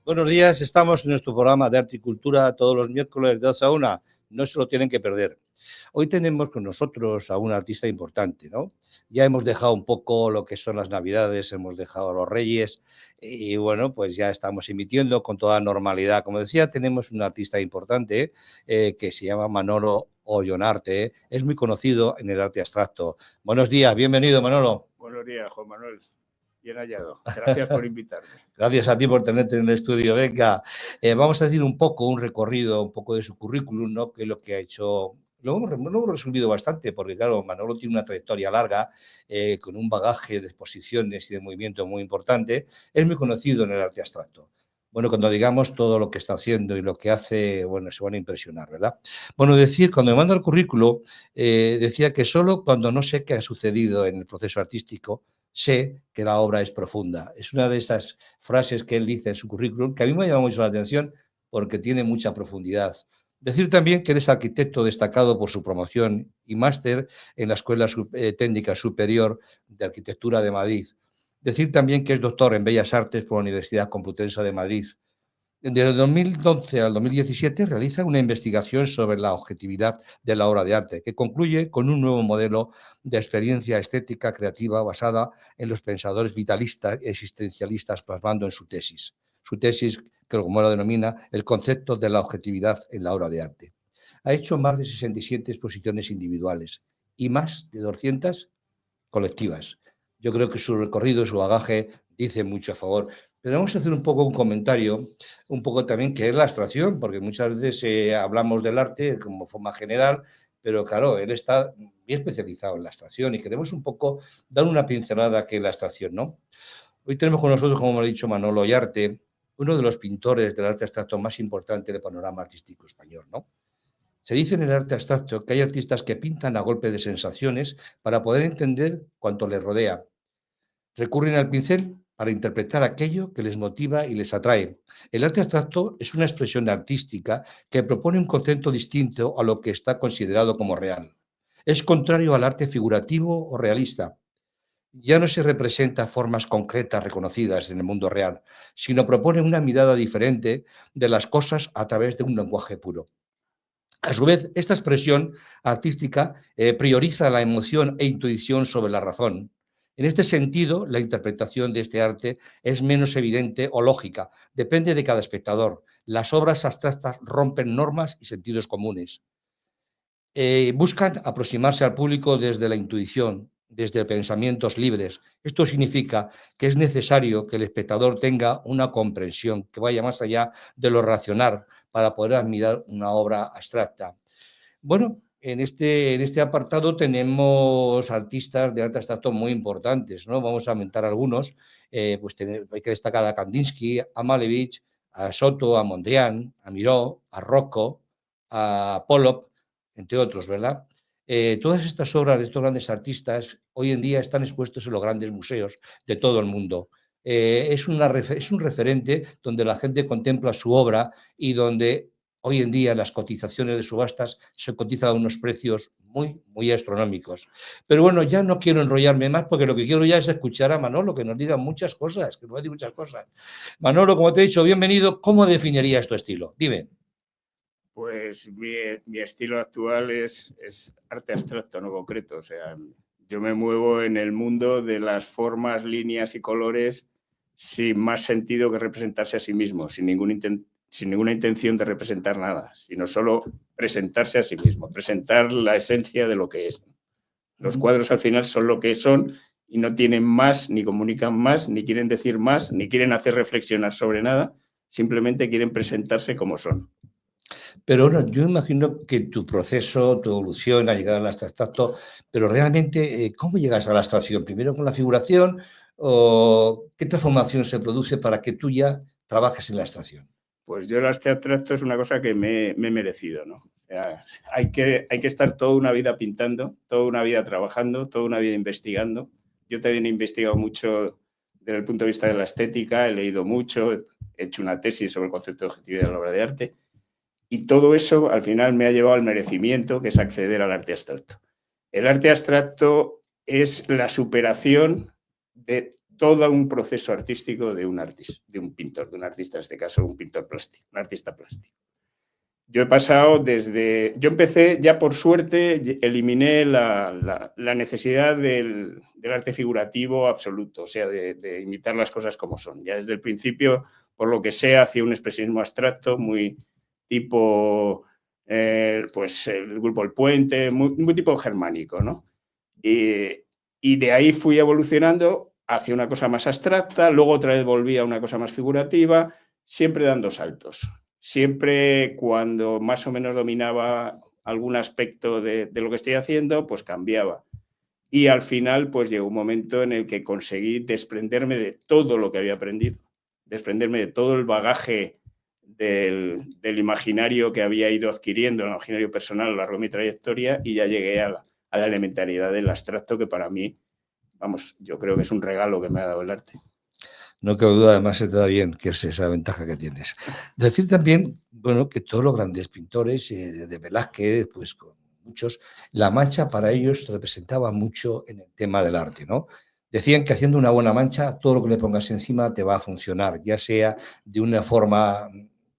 Buenos días, estamos en nuestro programa de Arte y Cultura todos los miércoles de 12 a 1. No se lo tienen que perder. Hoy tenemos con nosotros a un artista importante, ¿no? Ya hemos dejado un poco lo que son las Navidades, hemos dejado a los Reyes y bueno, pues ya estamos emitiendo con toda normalidad. Como decía, tenemos un artista importante que se llama Manolo Ollonarte. Es muy conocido en el arte abstracto. Buenos días, bienvenido Manolo. Buenos días, Juan Manuel. Bien hallado. Gracias por invitarme. Gracias a ti por tenerte en el estudio. Venga, vamos a decir un recorrido, un poco de su currículum, ¿no? Que es lo que ha hecho. Lo hemos resumido bastante, porque claro, Manolo tiene una trayectoria larga, con un bagaje de exposiciones y de movimiento muy importante. Es muy conocido en el arte abstracto. Bueno, cuando digamos todo lo que está haciendo y lo que hace, bueno, se van a impresionar, ¿verdad? Bueno, cuando me manda el currículo, decía que solo cuando no sé qué ha sucedido en el proceso artístico, sé que la obra es profunda. Es una de esas frases que él dice en su currículum que a mí me llama mucho la atención porque tiene mucha profundidad. Decir también que él es arquitecto destacado por su promoción y máster en la Escuela Técnica Superior de Arquitectura de Madrid. Decir también que es doctor en Bellas Artes por la Universidad Complutense de Madrid. Desde el 2011 al 2017 realiza una investigación sobre la objetividad de la obra de arte, que concluye con un nuevo modelo de experiencia estética creativa basada en los pensadores vitalistas y existencialistas, plasmando en su tesis. Su tesis, que como lo denomina, el concepto de la objetividad en la obra de arte. Ha hecho más de 67 exposiciones individuales y más de 200 colectivas. Yo creo que su recorrido, su bagaje, dice mucho a favor. Pero vamos a hacer un poco un comentario, un poco también qué es la abstracción, porque muchas veces hablamos del arte como forma general, pero claro, él está bien especializado en la abstracción y queremos un poco dar una pincelada que es la abstracción, ¿no? Hoy tenemos con nosotros, como me ha dicho Manolo Ollarte, uno de los pintores del arte abstracto más importante del panorama artístico español, ¿no? Se dice en el arte abstracto que hay artistas que pintan a golpe de sensaciones para poder entender cuanto les rodea. Recurren al pincel para interpretar aquello que les motiva y les atrae. El arte abstracto es una expresión artística que propone un concepto distinto a lo que está considerado como real. Es contrario al arte figurativo o realista. Ya no se representa formas concretas reconocidas en el mundo real, sino propone una mirada diferente de las cosas a través de un lenguaje puro. A su vez, esta expresión artística prioriza la emoción e intuición sobre la razón. En este sentido, la interpretación de este arte es menos evidente o lógica, depende de cada espectador. Las obras abstractas rompen normas y sentidos comunes. Buscan aproximarse al público desde la intuición, desde pensamientos libres. Esto significa que es necesario que el espectador tenga una comprensión que vaya más allá de lo racional para poder admirar una obra abstracta. Bueno, en este apartado tenemos artistas de arte abstracto muy importantes, ¿no? Vamos a aumentar algunos. Hay que destacar a Kandinsky, a Malevich, a Soto, a Mondrian, a Miró, a Rocco, a Pollock, entre otros, ¿verdad? Todas estas obras de estos grandes artistas hoy en día están expuestos en los grandes museos de todo el mundo. Es un referente donde la gente contempla su obra y donde hoy en día las cotizaciones de subastas se cotizan a unos precios muy, muy astronómicos. Pero bueno, ya no quiero enrollarme más porque lo que quiero ya es escuchar a Manolo, que nos diga muchas cosas, que nos diga muchas cosas. Manolo, como te he dicho, bienvenido. ¿Cómo definirías tu estilo? Dime. Pues mi estilo actual es arte abstracto, no concreto. O sea, yo me muevo en el mundo de las formas, líneas y colores sin más sentido que representarse a sí mismo, sin ninguna intención de representar nada, sino solo presentarse a sí mismo, presentar la esencia de lo que es. Los cuadros al final son lo que son y no tienen más, ni comunican más, ni quieren decir más, ni quieren hacer reflexionar sobre nada, simplemente quieren presentarse como son. Pero bueno, yo imagino que tu proceso, tu evolución a llegar al abstracto, pero realmente, ¿cómo llegas a la abstracción? ¿Primero con la figuración o qué transformación se produce para que tú ya trabajes en la abstracción? Pues yo el arte abstracto es una cosa que me he merecido, ¿no? O sea, hay que estar toda una vida pintando, toda una vida trabajando, toda una vida investigando. Yo también he investigado mucho desde el punto de vista de la estética, he leído mucho, he hecho una tesis sobre el concepto de objetividad de la obra de arte. Y todo eso al final me ha llevado al merecimiento, que es acceder al arte abstracto. El arte abstracto es la superación de todo un proceso artístico de un artista, de un pintor, de un artista, en este caso un pintor plástico, un artista plástico. Yo he pasado yo empecé ya por suerte, eliminé la necesidad del arte figurativo absoluto, o sea, de imitar las cosas como son. Ya desde el principio, por lo que sea, hacía un expresionismo abstracto, muy tipo, pues el grupo El Puente, muy tipo germánico, ¿no? Y de ahí fui evolucionando hacia una cosa más abstracta, luego otra vez volví a una cosa más figurativa, siempre dando saltos. Siempre cuando más o menos dominaba algún aspecto de lo que estoy haciendo, pues cambiaba. Y al final, pues llegó un momento en el que conseguí desprenderme de todo lo que había aprendido, desprenderme de todo el bagaje del imaginario que había ido adquiriendo, el imaginario personal a lo largo de mi trayectoria, y ya llegué a la elementariedad del abstracto, que para mí, vamos, yo creo que es un regalo que me ha dado el arte. No cabe duda, además se te da bien, que es esa ventaja que tienes. Decir también, bueno, que todos los grandes pintores, de Velázquez, pues con muchos, la mancha para ellos representaba mucho en el tema del arte, ¿no? Decían que haciendo una buena mancha, todo lo que le pongas encima te va a funcionar, ya sea de una forma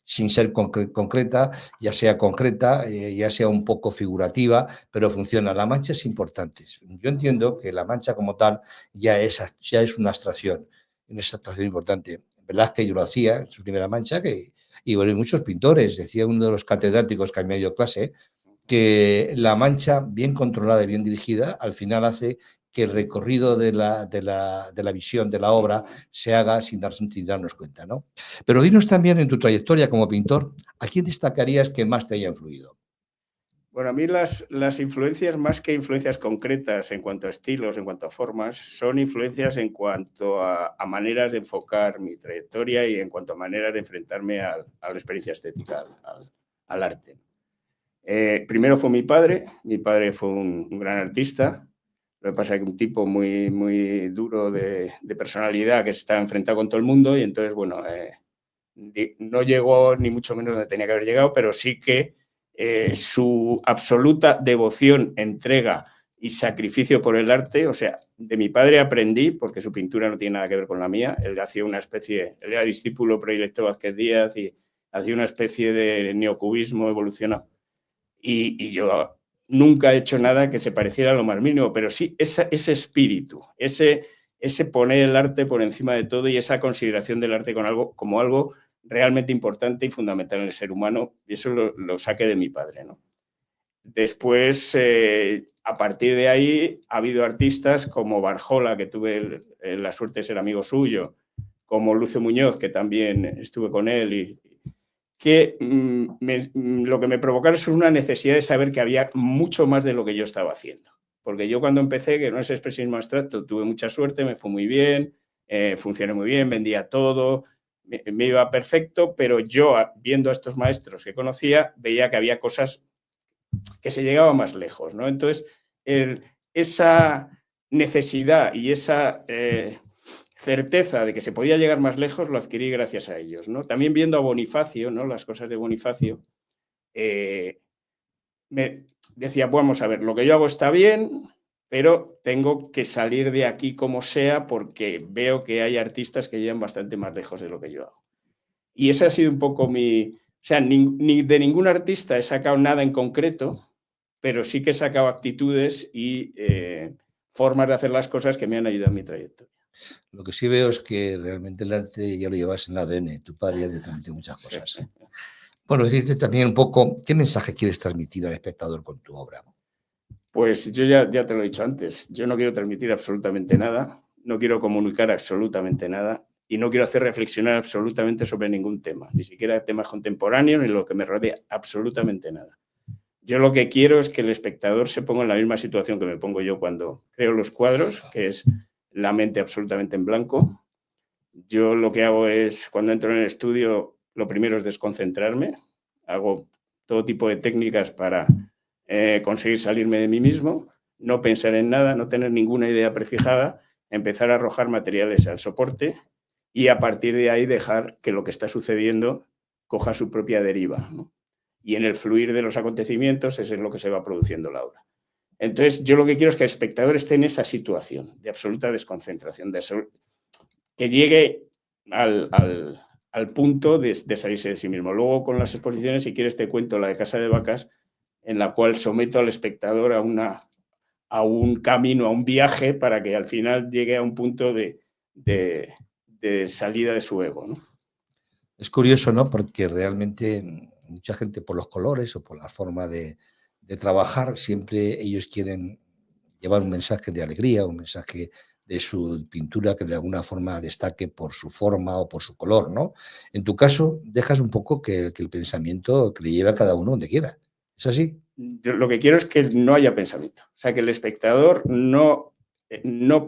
sin ser concreta, ya sea concreta, ya sea un poco figurativa, pero funciona. La mancha es importante. Yo entiendo que la mancha como tal ya es una abstracción, una abstracción importante. Velázquez yo lo hacía en su primera mancha, y bueno, y muchos pintores, decía uno de los catedráticos que hay medio clase, que la mancha bien controlada y bien dirigida al final hace que el recorrido de la visión de la obra se haga sin darnos cuenta, ¿no? Pero dinos también en tu trayectoria como pintor, ¿a quién destacarías que más te haya influido? Bueno, a mí las influencias, más que influencias concretas en cuanto a estilos, en cuanto a formas, son influencias en cuanto a maneras de enfocar mi trayectoria y en cuanto a maneras de enfrentarme a la experiencia estética, al arte. Primero fue mi padre fue un gran artista, lo que pasa es que un tipo muy, muy duro de personalidad, que se estaba enfrentado con todo el mundo, y entonces, bueno, no llegó ni mucho menos donde tenía que haber llegado, pero sí que su absoluta devoción, entrega y sacrificio por el arte, o sea, de mi padre aprendí, porque su pintura no tiene nada que ver con la mía, él hacía una especie, él era discípulo predilecto de Vázquez Díaz y hacía una especie de neocubismo evolucionado. Y yo nunca he hecho nada que se pareciera a lo más mínimo, pero sí ese espíritu, ese poner el arte por encima de todo y esa consideración del arte como algo realmente importante y fundamental en el ser humano, y eso lo saqué de mi padre, ¿no? Después, a partir de ahí, ha habido artistas como Barjola, que tuve la suerte de ser amigo suyo, como Lucio Muñoz, que también estuve con él, y que lo que me provocaron es una necesidad de saber que había mucho más de lo que yo estaba haciendo. Porque yo cuando empecé, que no es expresionismo abstracto, tuve mucha suerte, me fue muy bien, funcioné muy bien, vendía todo, me iba perfecto, pero yo, viendo a estos maestros que conocía, veía que había cosas que se llegaban más lejos, ¿no? Entonces, esa necesidad y esa certeza de que se podía llegar más lejos lo adquirí gracias a ellos, ¿no? También viendo a Bonifacio, ¿no? Las cosas de Bonifacio, me decía, vamos a ver, lo que yo hago está bien, pero tengo que salir de aquí como sea porque veo que hay artistas que llegan bastante más lejos de lo que yo hago. Y ese ha sido un poco o sea, ni de ningún artista he sacado nada en concreto, pero sí que he sacado actitudes y formas de hacer las cosas que me han ayudado en mi trayectoria. Lo que sí veo es que realmente el arte ya lo llevas en el ADN, tu padre ya te transmitió muchas Sí. cosas. Bueno, decirte también un poco, ¿qué mensaje quieres transmitir al espectador con tu obra? Pues yo ya te lo he dicho antes, yo no quiero transmitir absolutamente nada, no quiero comunicar absolutamente nada y no quiero hacer reflexionar absolutamente sobre ningún tema, ni siquiera temas contemporáneos ni lo que me rodea, absolutamente nada. Yo lo que quiero es que el espectador se ponga en la misma situación que me pongo yo cuando creo los cuadros, que es la mente absolutamente en blanco. Yo lo que hago es, cuando entro en el estudio, lo primero es desconcentrarme, hago todo tipo de técnicas para conseguir salirme de mí mismo, no pensar en nada, no tener ninguna idea prefijada, empezar a arrojar materiales al soporte y a partir de ahí dejar que lo que está sucediendo coja su propia deriva, ¿no? Y en el fluir de los acontecimientos es en lo que se va produciendo la obra. Entonces, yo lo que quiero es que el espectador esté en esa situación de absoluta desconcentración, que llegue al punto de salirse de sí mismo. Luego con las exposiciones, si quieres te cuento la de Casa de Vacas, en la cual someto al espectador a un camino, a un viaje, para que al final llegue a un punto de salida de su ego, ¿no? Es curioso, ¿no? Porque realmente mucha gente por los colores o por la forma de trabajar, siempre ellos quieren llevar un mensaje de alegría, un mensaje de su pintura que de alguna forma destaque por su forma o por su color, ¿no? En tu caso, dejas un poco que el pensamiento que le lleve a cada uno donde quiera. ¿Es así? Yo lo que quiero es que no haya pensamiento, o sea, que el espectador no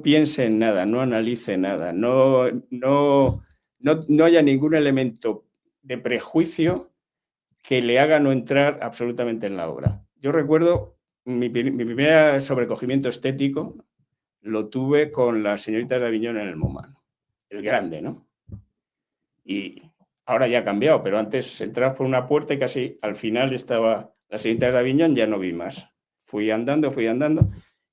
piense en nada, no analice nada, no haya ningún elemento de prejuicio que le haga no entrar absolutamente en la obra. Yo recuerdo mi primer sobrecogimiento estético lo tuve con Las señoritas de Aviñón en el MoMA, el grande, ¿no? Y ahora ya ha cambiado, pero antes entrabas por una puerta y casi al final estaba Las señoritas de Aviñón, ya no vi más. Fui andando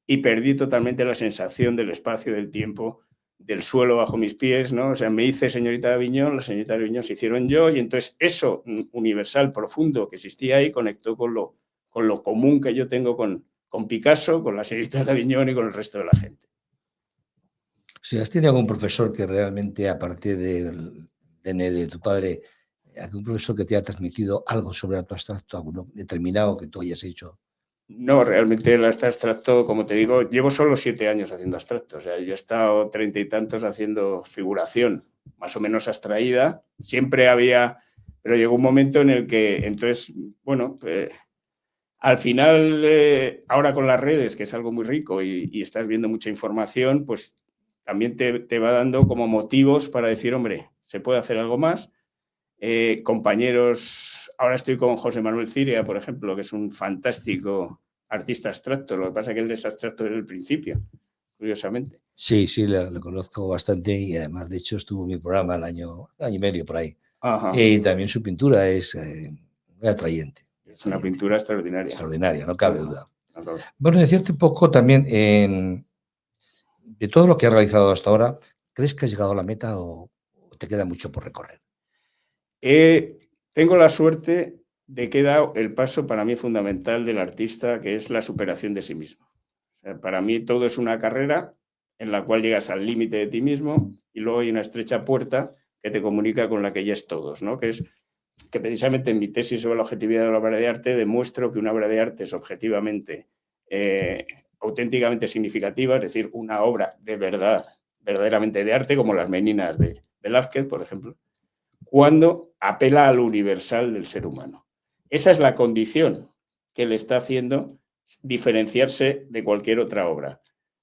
y perdí totalmente la sensación del espacio, del tiempo, del suelo bajo mis pies, ¿no? O sea, me hice señorita de Aviñón, las señoritas de Aviñón se hicieron yo, y entonces eso universal, profundo, que existía ahí, conectó con lo común que yo tengo con Picasso, con las señoritas de Aviñón y con el resto de la gente. Si has tenido algún profesor que realmente, aparte de tu padre, algún profesor que te haya transmitido algo sobre tu abstracto, alguno determinado que tú hayas hecho. No, realmente el abstracto, como te digo, llevo solo 7 años haciendo abstracto. O sea, yo he estado 30 y tantos haciendo figuración, más o menos abstraída. Siempre había, pero llegó un momento en el que, entonces, bueno, al final, ahora con las redes, que es algo muy rico y estás viendo mucha información, pues también te va dando como motivos para decir, hombre, se puede hacer algo más. Compañeros, ahora estoy con José Manuel Ciria, por ejemplo, que es un fantástico artista abstracto. Lo que pasa es que él es abstracto desde el principio, curiosamente. Sí, sí, lo conozco bastante y además, de hecho, estuvo en mi programa el año y medio por ahí. Ajá. Y también su pintura es muy atrayente. Es una pintura extraordinaria. Extraordinaria, no cabe duda. No cabe. Bueno, decirte un poco también, de todo lo que has realizado hasta ahora, ¿crees que has llegado a la meta o te queda mucho por recorrer? Tengo la suerte de que he dado el paso para mí fundamental del artista, que es la superación de sí mismo. O sea, para mí todo es una carrera en la cual llegas al límite de ti mismo y luego hay una estrecha puerta que te comunica con la que ya es todos, ¿no? Que es que precisamente en mi tesis sobre la objetividad de la obra de arte demuestro que una obra de arte es objetivamente, auténticamente significativa, es decir, una obra de verdad, verdaderamente de arte, como Las Meninas de Velázquez, por ejemplo, cuando apela a lo universal del ser humano. Esa es la condición que le está haciendo diferenciarse de cualquier otra obra.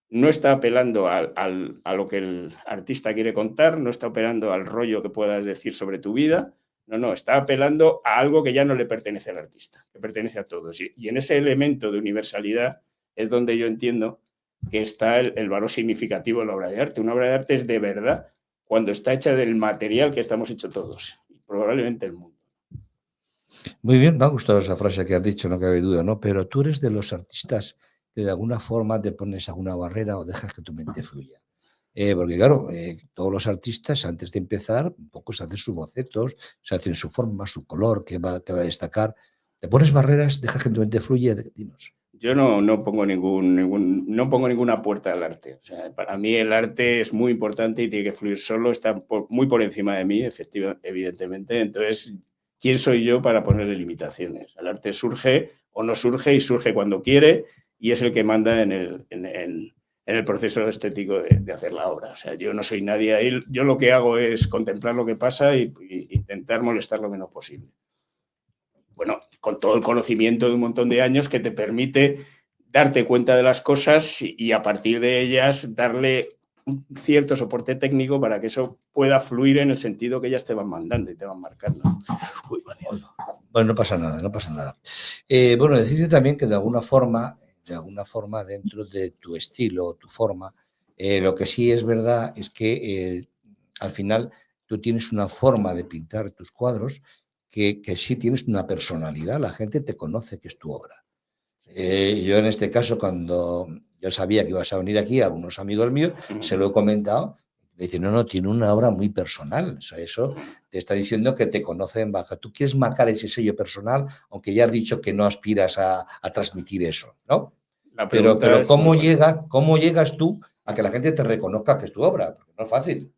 No está apelando a lo que el artista quiere contar, no está apelando al rollo que puedas decir sobre tu vida, no, está apelando a algo que ya no le pertenece al artista, que pertenece a todos. Y en ese elemento de universalidad es donde yo entiendo que está el valor significativo de la obra de arte. Una obra de arte es de verdad cuando está hecha del material que estamos hechos todos, y probablemente el mundo. Muy bien, me ha gustado esa frase que has dicho, no cabe duda, ¿no? Pero tú eres de los artistas que de alguna forma te pones alguna barrera o dejas que tu mente fluya. Porque claro, todos los artistas antes de empezar, un poco se hacen sus bocetos, se hacen su forma, su color, que va a destacar. ¿Te pones barreras? ¿Dejas que tu mente fluya? Dinos. Yo no pongo no pongo ninguna puerta al arte. O sea, para mí el arte es muy importante y tiene que fluir solo, está muy por encima de mí, evidentemente. Entonces, ¿quién soy yo para ponerle limitaciones? El arte surge o no surge y surge cuando quiere y es el que manda en el proceso estético de hacer la obra. O sea, yo no soy nadie ahí. Yo lo que hago es contemplar lo que pasa y intentar molestar lo menos posible. Bueno, con todo el conocimiento de un montón de años que te permite darte cuenta de las cosas y a partir de ellas darle un cierto soporte técnico para que eso pueda fluir en el sentido que ellas te van mandando y te van marcando. Uy, bueno, no pasa nada, no pasa nada. Bueno, decirte también que de alguna forma dentro de tu estilo, tu forma, lo que sí es verdad es que al final tú tienes una forma de pintar tus cuadros que sí tienes una personalidad, la gente te conoce que es tu obra. Yo en este caso, cuando yo sabía que ibas a venir aquí, a unos amigos míos, se lo he comentado, Le dice, no, no, tiene una obra muy personal. O sea, eso te está diciendo que te conoce en baja. Tú quieres marcar ese sello personal, aunque ya has dicho que no aspiras a transmitir eso, ¿no? La pregunta Pero es muy buena. ¿cómo llegas tú a que la gente te reconozca que es tu obra? Porque no es fácil.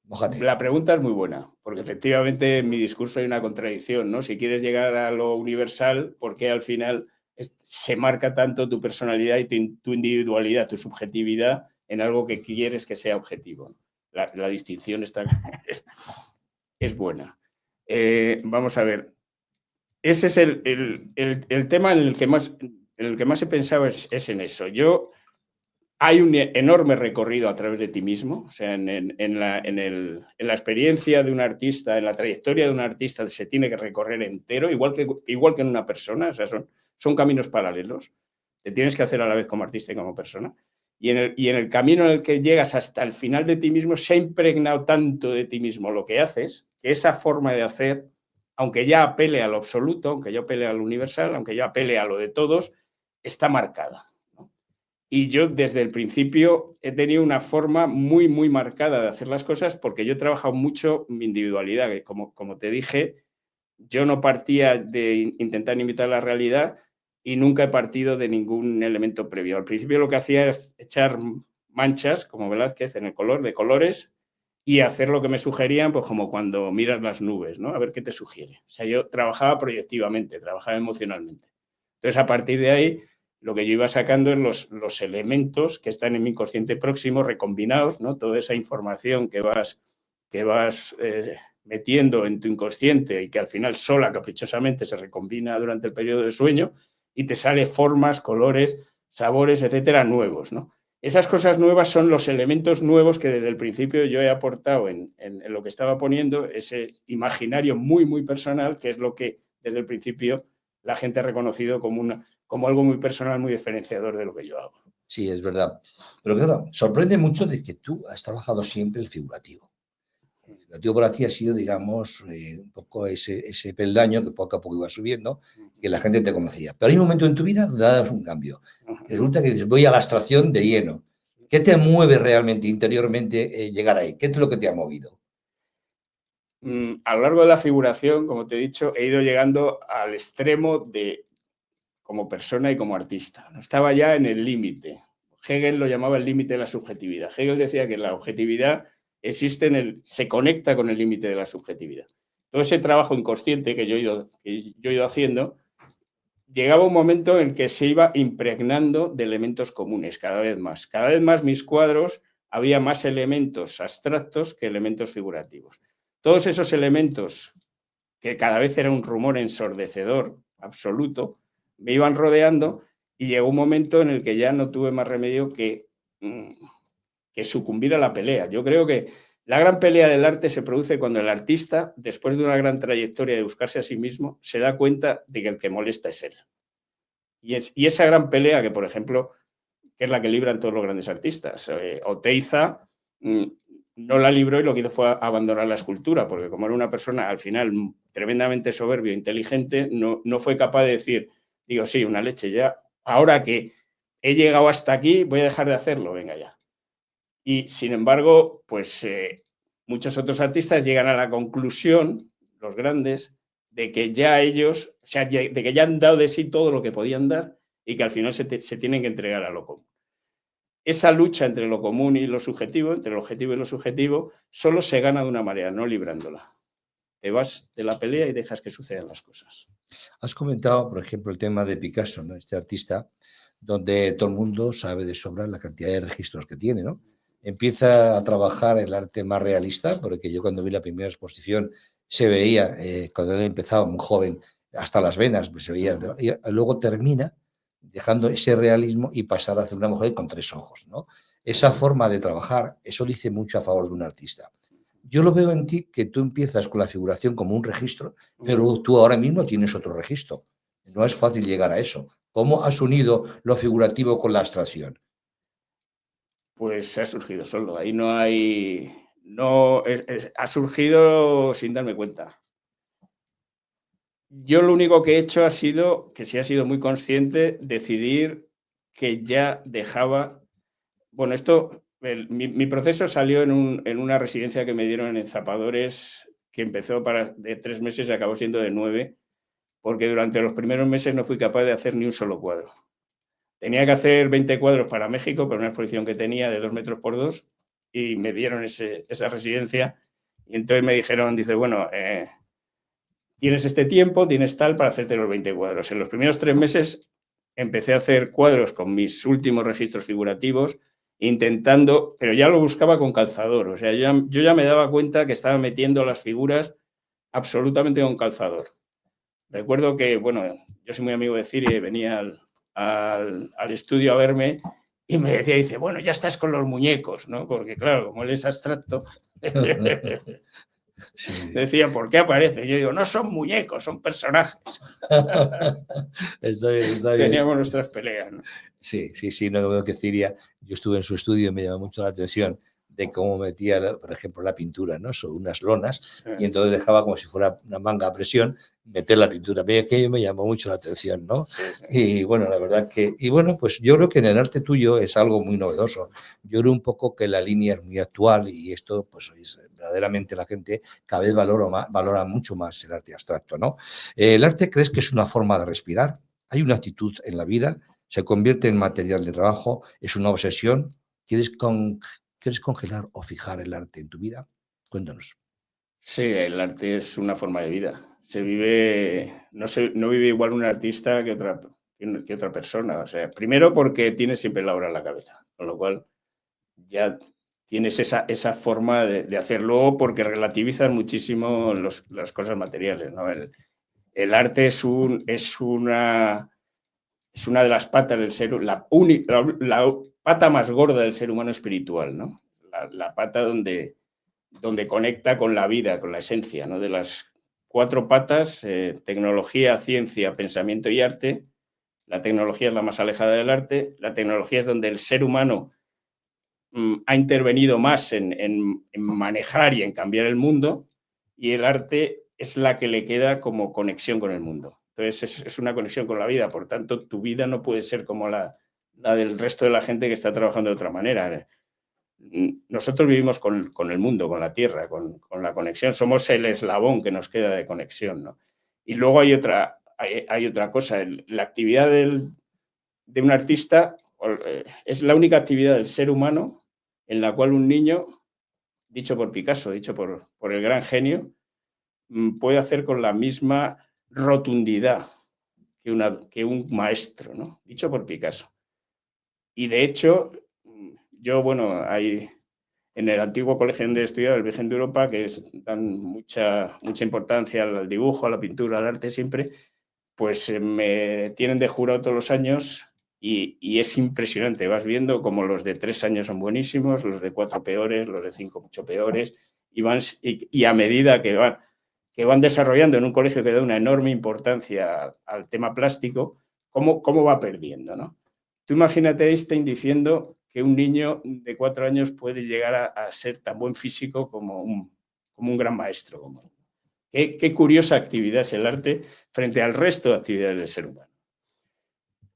Mójate. La pregunta es muy buena, porque efectivamente en mi discurso hay una contradicción, ¿no? Si quieres llegar a lo universal, ¿por qué al final se marca tanto tu personalidad y tu individualidad, tu subjetividad en algo que quieres que sea objetivo? La distinción está, es buena. Vamos a ver, ese es el tema en el que más he pensado es en eso. Hay un enorme recorrido a través de ti mismo, o sea, en la experiencia de un artista, en la trayectoria de un artista se tiene que recorrer entero, igual que en una persona, o sea, son caminos paralelos, te tienes que hacer a la vez como artista y como persona, y en el camino en el que llegas hasta el final de ti mismo, se ha impregnado tanto de ti mismo lo que haces, que esa forma de hacer, aunque ya apele a lo absoluto, aunque ya apele a lo universal, aunque ya apele a lo de todos, está marcada. Y yo desde el principio he tenido una forma muy, muy marcada de hacer las cosas porque yo he trabajado mucho mi individualidad. Que como te dije, yo no partía de intentar imitar la realidad y nunca he partido de ningún elemento previo. Al principio lo que hacía era echar manchas, como Velázquez, en el color, de colores, y hacer lo que me sugerían, pues como cuando miras las nubes, ¿no? A ver qué te sugiere. O sea, yo trabajaba proyectivamente, trabajaba emocionalmente. Entonces, a partir de ahí, lo que yo iba sacando es los elementos que están en mi inconsciente próximo recombinados, ¿no? Toda esa información que vas metiendo en tu inconsciente y que al final sola, caprichosamente, se recombina durante el periodo de sueño y te sale formas, colores, sabores, etcétera, nuevos, ¿no? Esas cosas nuevas son los elementos nuevos que desde el principio yo he aportado en lo que estaba poniendo, ese imaginario muy, muy personal, que es lo que desde el principio la gente ha reconocido como algo muy personal, muy diferenciador de lo que yo hago. Sí, es verdad. Pero claro, sorprende mucho de que tú has trabajado siempre el figurativo. El figurativo para ti ha sido, digamos, un poco ese peldaño que poco a poco iba subiendo, que la gente te conocía. Pero hay un momento en tu vida donde das un cambio. Y resulta que dices, voy a la abstracción de lleno. ¿Qué te mueve realmente interiormente llegar ahí? ¿Qué es lo que te ha movido? A lo largo de la figuración, como te he dicho, he ido llegando al extremo de como persona y como artista. Estaba ya en el límite. Hegel lo llamaba el límite de la subjetividad. Hegel decía que la objetividad se conecta con el límite de la subjetividad. Todo ese trabajo inconsciente que yo he ido haciendo, llegaba un momento en que se iba impregnando de elementos comunes cada vez más. Cada vez más mis cuadros había más elementos abstractos que elementos figurativos. Todos esos elementos, que cada vez era un rumor ensordecedor absoluto, me iban rodeando y llegó un momento en el que ya no tuve más remedio que sucumbir a la pelea. Yo creo que la gran pelea del arte se produce cuando el artista, después de una gran trayectoria de buscarse a sí mismo, se da cuenta de que el que molesta es él. Y esa gran pelea que, por ejemplo, que es la que libran todos los grandes artistas. Oteiza no la libró y lo que hizo fue abandonar la escultura, porque como era una persona al final tremendamente soberbio, inteligente, no fue capaz de decir, digo, sí, una leche ya, ahora que he llegado hasta aquí, voy a dejar de hacerlo, venga ya. Y sin embargo, pues muchos otros artistas llegan a la conclusión, los grandes, de que ya ellos, o sea, de que ya han dado de sí todo lo que podían dar y que al final se tienen que entregar a lo común. Esa lucha entre lo común y lo subjetivo, entre lo objetivo y lo subjetivo, solo se gana de una manera, no librándola. Te vas de la pelea y dejas que sucedan las cosas. Has comentado, por ejemplo, el tema de Picasso, ¿no? Este artista, donde todo el mundo sabe de sobra la cantidad de registros que tiene, ¿no? Empieza a trabajar el arte más realista, porque yo cuando vi la primera exposición se veía, cuando él empezaba muy joven, hasta las venas, pues se veía, y luego termina dejando ese realismo y pasar a hacer una mujer con tres ojos, ¿no? Esa forma de trabajar, eso dice mucho a favor de un artista. Yo lo veo en ti que tú empiezas con la figuración como un registro, pero tú ahora mismo tienes otro registro. No es fácil llegar a eso. ¿Cómo has unido lo figurativo con la abstracción? Pues se ha surgido solo. Ahí no hay. No, ha surgido sin darme cuenta. Yo lo único que he hecho ha sido, que sí ha sido muy consciente, decidir que ya dejaba. Bueno, esto Mi proceso salió en una residencia que me dieron en Zapadores, que empezó de 3 meses y acabó siendo de 9, porque durante los primeros meses no fui capaz de hacer ni un solo cuadro. Tenía que hacer 20 cuadros para México, por una exposición que tenía de 2 metros por 2, y me dieron esa residencia. Y entonces me dijeron, dice, bueno, tienes este tiempo, tienes tal para hacerte los 20 cuadros. En los primeros 3 meses empecé a hacer cuadros con mis últimos registros figurativos, intentando, pero ya lo buscaba con calzador. O sea, yo ya me daba cuenta que estaba metiendo las figuras absolutamente con calzador. Recuerdo que, bueno, yo soy muy amigo de Ciri, venía al estudio a verme y me decía, dice, bueno, ya estás con los muñecos, ¿no? Porque claro, como él es abstracto, Sí. decía, ¿por qué aparece? Yo digo, no son muñecos, son personajes. Está bien, está bien. Teníamos nuestras peleas, ¿no? Sí, sí, sí, no veo que Ciria, yo estuve en su estudio y me llamó mucho la atención de cómo metía, por ejemplo, la pintura, ¿no? Sobre unas lonas, Sí. y entonces dejaba como si fuera una manga a presión meter la pintura. Pero aquello me llamó mucho la atención, ¿no? Sí, sí. Y bueno, la verdad que, y bueno, pues yo creo que en el arte tuyo es algo muy novedoso. Yo creo un poco que la línea es muy actual y esto, pues verdaderamente la gente cada vez valora mucho más el arte abstracto, ¿no? ¿El arte crees que es una forma de respirar? ¿Hay una actitud en la vida? ¿Se convierte en material de trabajo? ¿Es una obsesión? ¿Quieres congelar o fijar el arte en tu vida? Cuéntanos. Sí, el arte es una forma de vida. Se vive, no vive igual un artista que otra persona. O sea, primero porque tienes siempre la obra en la cabeza, con lo cual ya tienes esa forma de hacerlo, porque relativizas muchísimo las cosas materiales, ¿no? El arte es una de las patas del ser humano, la pata más gorda del ser humano espiritual, ¿no? La pata donde conecta con la vida, con la esencia, ¿no? De las 4 patas, tecnología, ciencia, pensamiento y arte. La tecnología es la más alejada del arte. La tecnología es donde el ser humano ha intervenido más en manejar y en cambiar el mundo, y el arte es la que le queda como conexión con el mundo. Entonces es una conexión con la vida, por tanto tu vida no puede ser como la del resto de la gente que está trabajando de otra manera. Nosotros vivimos con el mundo, con la tierra, con la conexión, somos el eslabón que nos queda de conexión, ¿no? Y luego hay otra cosa, la actividad de un artista es la única actividad del ser humano en la cual un niño, dicho por Picasso, dicho por el gran genio, puede hacer con la misma rotundidad que un maestro, ¿no? Dicho por Picasso. Y de hecho, yo, bueno, en el antiguo colegio donde he estudiado, el Virgen de Europa, que dan mucha importancia al dibujo, a la pintura, al arte siempre, pues me tienen de jurado todos los años y es impresionante. Vas viendo como los de 3 años son buenísimos, los de 4 peores, los de 5 mucho peores, y a medida que van desarrollando en un colegio que da una enorme importancia al tema plástico, cómo va perdiendo, ¿no? Tú imagínate a Einstein diciendo que un niño de 4 años puede llegar a ser tan buen físico como un gran maestro. Qué curiosa actividad es el arte frente al resto de actividades del ser humano.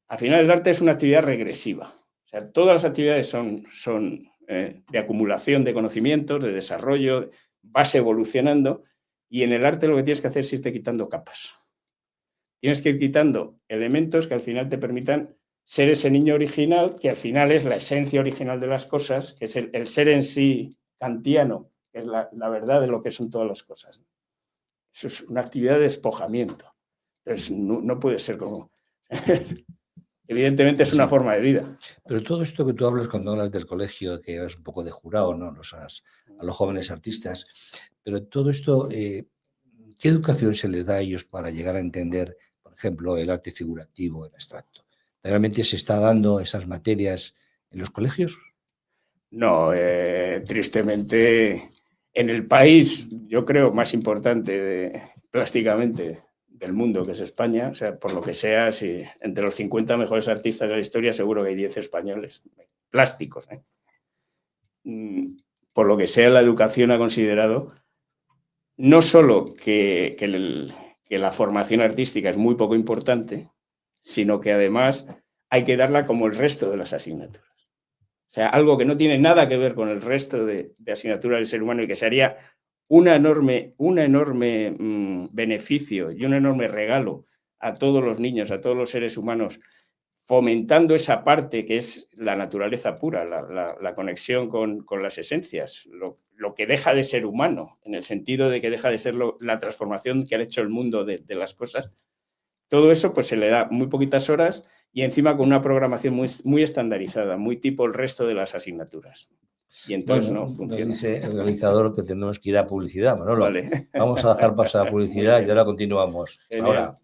Al final el arte es una actividad regresiva. O sea, todas las actividades son de acumulación de conocimientos, de desarrollo, vas evolucionando, y en el arte lo que tienes que hacer es irte quitando capas. Tienes que ir quitando elementos que al final te permitan ser ese niño original, que al final es la esencia original de las cosas, que es el ser en sí kantiano, que es la verdad de lo que son todas las cosas. Eso es una actividad de despojamiento. Entonces, no puede ser como... Evidentemente es una forma de vida. Pero todo esto que tú hablas cuando hablas del colegio, que es un poco de jurado, ¿no? A los jóvenes artistas, pero todo esto, ¿qué educación se les da a ellos para llegar a entender, por ejemplo, el arte figurativo, el abstracto? ¿Realmente se está dando esas materias en los colegios? No, tristemente, en el país, yo creo, más importante plásticamente del mundo, que es España, o sea, por lo que sea, si entre los 50 mejores artistas de la historia, seguro que hay 10 españoles, plásticos. Por lo que sea, la educación ha considerado no solo que la formación artística es muy poco importante, sino que además hay que darla como el resto de las asignaturas. O sea, algo que no tiene nada que ver con el resto de asignaturas del ser humano y que sería un enorme beneficio y un enorme regalo a todos los niños, a todos los seres humanos, fomentando esa parte que es la naturaleza pura, la conexión con las esencias, lo que deja de ser humano, en el sentido de que deja de ser la transformación que ha hecho el mundo de las cosas. Todo eso pues se le da muy poquitas horas y encima con una programación muy estandarizada, muy tipo el resto de las asignaturas. Y entonces Bueno, no funciona. nos dice el realizador que tenemos que ir a publicidad, Manolo. Vale. Vamos a dejar pasar la publicidad y ahora continuamos. Genial. Ahora.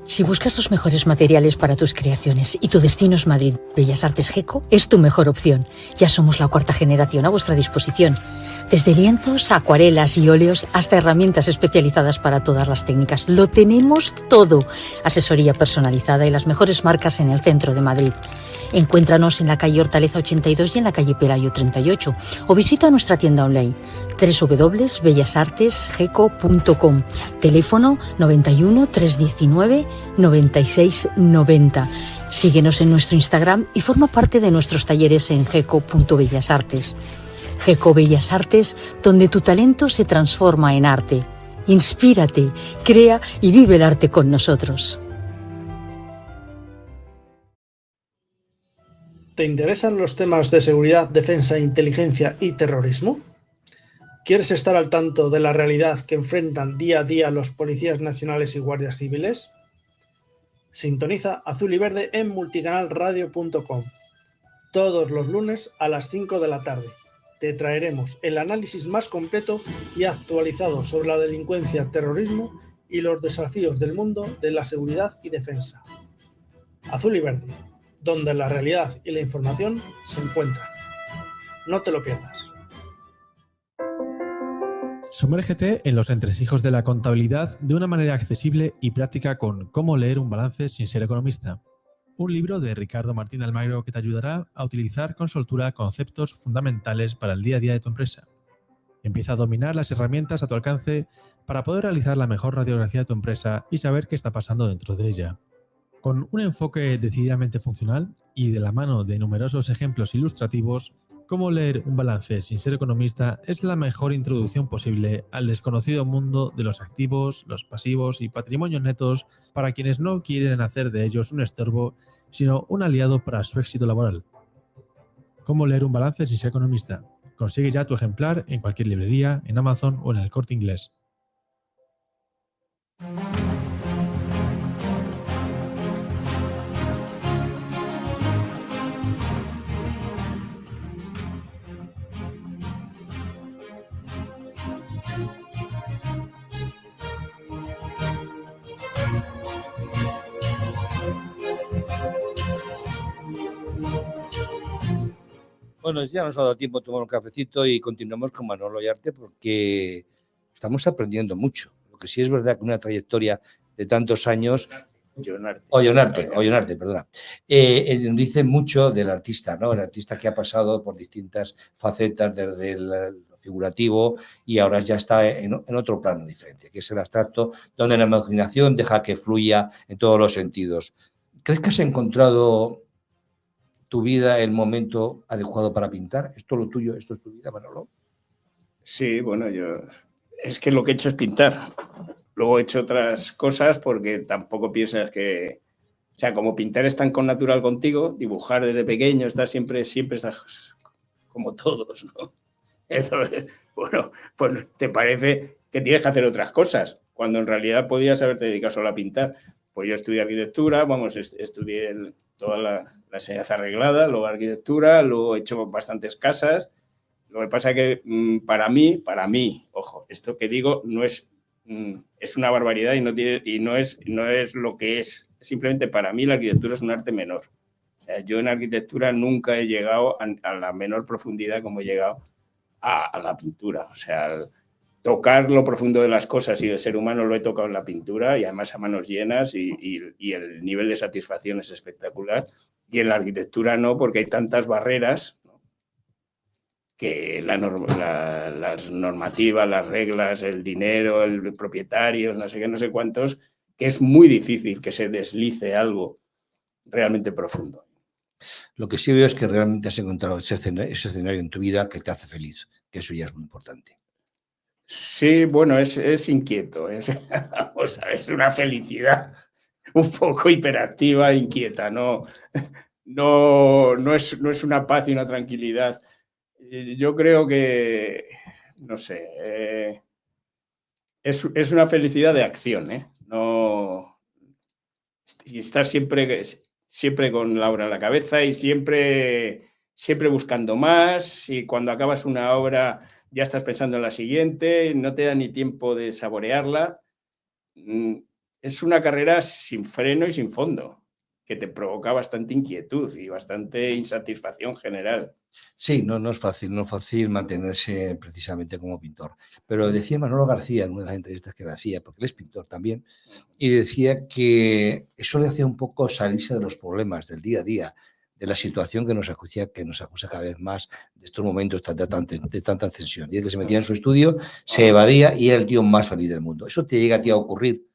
Si buscas los mejores materiales para tus creaciones y tu destino es Madrid, Bellas Artes GECO es tu mejor opción. Ya somos la 4ª generación a vuestra disposición. Desde lienzos, acuarelas y óleos hasta herramientas especializadas para todas las técnicas. Lo tenemos todo. Asesoría personalizada y las mejores marcas en el centro de Madrid. Encuéntranos en la calle Hortaleza 82 y en la calle Pelayo 38 o visita nuestra tienda online www.bellasartesgeco.com. Teléfono 91 319 96 90. Síguenos en nuestro Instagram y forma parte de nuestros talleres en geco.bellasartes. GECO Bellas Artes, donde tu talento se transforma en arte. Inspírate, crea y vive el arte con nosotros. ¿Te interesan los temas de seguridad, defensa, inteligencia y terrorismo? ¿Quieres estar al tanto de la realidad que enfrentan día a día los policías nacionales y guardias civiles? Sintoniza Azul y Verde en multicanalradio.com. Todos los lunes a las 5 de la tarde. Te traeremos el análisis más completo y actualizado sobre la delincuencia, el terrorismo y los desafíos del mundo de la seguridad y defensa. Azul y Verde, donde la realidad y la información se encuentran. No te lo pierdas. Sumérgete en los entresijos de la contabilidad de una manera accesible y práctica con Cómo leer un balance sin ser economista. Un libro de Ricardo Martín Almagro que te ayudará a utilizar con soltura conceptos fundamentales para el día a día de tu empresa. Empieza a dominar las herramientas a tu alcance para poder realizar la mejor radiografía de tu empresa y saber qué está pasando dentro de ella. Con un enfoque decididamente funcional y de la mano de numerosos ejemplos ilustrativos, Cómo leer un balance sin ser economista es la mejor introducción posible al desconocido mundo de los activos, los pasivos y patrimonios netos para quienes no quieren hacer de ellos un estorbo, sino un aliado para su éxito laboral. Cómo leer un balance sin ser economista. Consigue ya tu ejemplar en cualquier librería, en Amazon o en el Corte Inglés. Bueno, ya nos ha dado tiempo a tomar un cafecito y continuamos con Manolo Llarte porque estamos aprendiendo mucho. Lo que sí es verdad que una trayectoria de tantos años... Ollonarte, perdona. Dice mucho del artista, ¿no? El artista que ha pasado por distintas facetas desde lo figurativo y ahora ya está en otro plano diferente, que es el abstracto, donde la imaginación deja que fluya en todos los sentidos. ¿Crees que has encontrado tu vida el momento adecuado para pintar? ¿Esto es lo tuyo? ¿Esto es tu vida, Manolo? Sí, bueno, es que lo que he hecho es pintar. Luego he hecho otras cosas porque tampoco piensas que... O sea, como pintar es tan connatural contigo, dibujar desde pequeño, siempre estás como todos, ¿no? Entonces, bueno, pues te parece que tienes que hacer otras cosas, cuando en realidad podías haberte dedicado solo a pintar. Pues yo estudié arquitectura, estudié toda la enseñanza arreglada, luego arquitectura, luego he hecho bastantes casas. Lo que pasa es que para mí, ojo, esto que digo no es una barbaridad y no es lo que es. Simplemente para mí la arquitectura es un arte menor. O sea, yo en arquitectura nunca he llegado a la menor profundidad como he llegado a la pintura. O sea, tocar lo profundo de las cosas y del ser humano lo he tocado en la pintura y además a manos llenas y el nivel de satisfacción es espectacular. Y en la arquitectura no, porque hay tantas barreras, ¿no? Que las normativas, las reglas, el dinero, el propietario, no sé qué, no sé cuántos, que es muy difícil que se deslice algo realmente profundo. Lo que sí veo es que realmente has encontrado ese escenario en tu vida que te hace feliz, que eso ya es muy importante. Sí, bueno, es inquieto, vamos a ver, es una felicidad un poco hiperactiva, inquieta, no es una paz y una tranquilidad. Yo creo que, no sé, es una felicidad de acción, ¿eh? No, y estar siempre con la obra en la cabeza y siempre buscando más, y cuando acabas una obra ya estás pensando en la siguiente, no te da ni tiempo de saborearla. Mm, Es una carrera sin freno y sin fondo, que te provoca bastante inquietud y bastante insatisfacción general. Sí, no es fácil, no es fácil mantenerse precisamente como pintor. Pero decía Manolo García en una de las entrevistas que le hacía, porque él es pintor también, y decía que eso le hacía un poco salirse de los problemas del día a día, de la situación que nos acusa cada vez más de estos momentos de tanta tensión. Y es que se metía en su estudio, se evadía y era el tío más feliz del mundo. ¿Eso te llega a ti a ocurrir?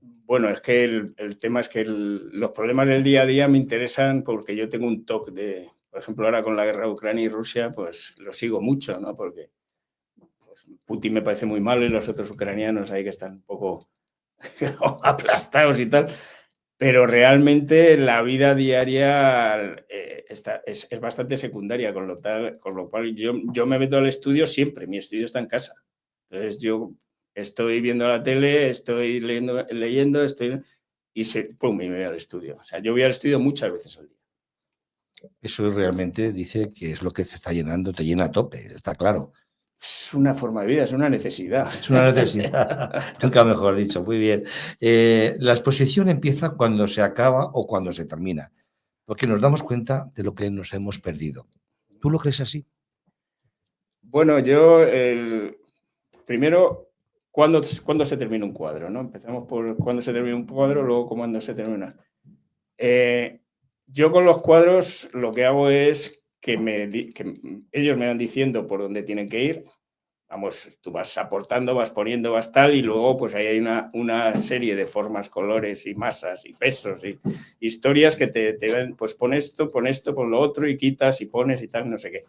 Bueno, es que el tema es que los problemas del día a día me interesan porque yo tengo un toque por ejemplo, ahora con la guerra de Ucrania y Rusia, pues lo sigo mucho, ¿no? Porque pues, Putin me parece muy malo y los otros ucranianos ahí que están un poco aplastados y tal. Pero realmente la vida diaria es bastante secundaria, con lo cual yo me meto al estudio siempre, mi estudio está en casa. Entonces yo estoy viendo la tele, estoy leyendo pum, y me voy al estudio. O sea, yo voy al estudio muchas veces al día. Eso realmente dice que es lo que se está llenando, te llena a tope, está claro. Es una forma de vida, es una necesidad. Es una necesidad, nunca mejor dicho, muy bien. La exposición empieza cuando se acaba o cuando se termina, porque nos damos cuenta de lo que nos hemos perdido. ¿Tú lo crees así? Bueno, yo primero, ¿cuándo se termina un cuadro? ¿No? Empezamos por cuándo se termina un cuadro, luego cuándo se termina. Yo con los cuadros lo que hago es que ellos me van diciendo por dónde tienen que ir. Vamos, tú vas aportando, vas poniendo, vas tal, y luego pues ahí hay una serie de formas, colores y masas y pesos y historias que te ven, pues pon esto, pon lo otro y quitas y pones y tal, no sé qué.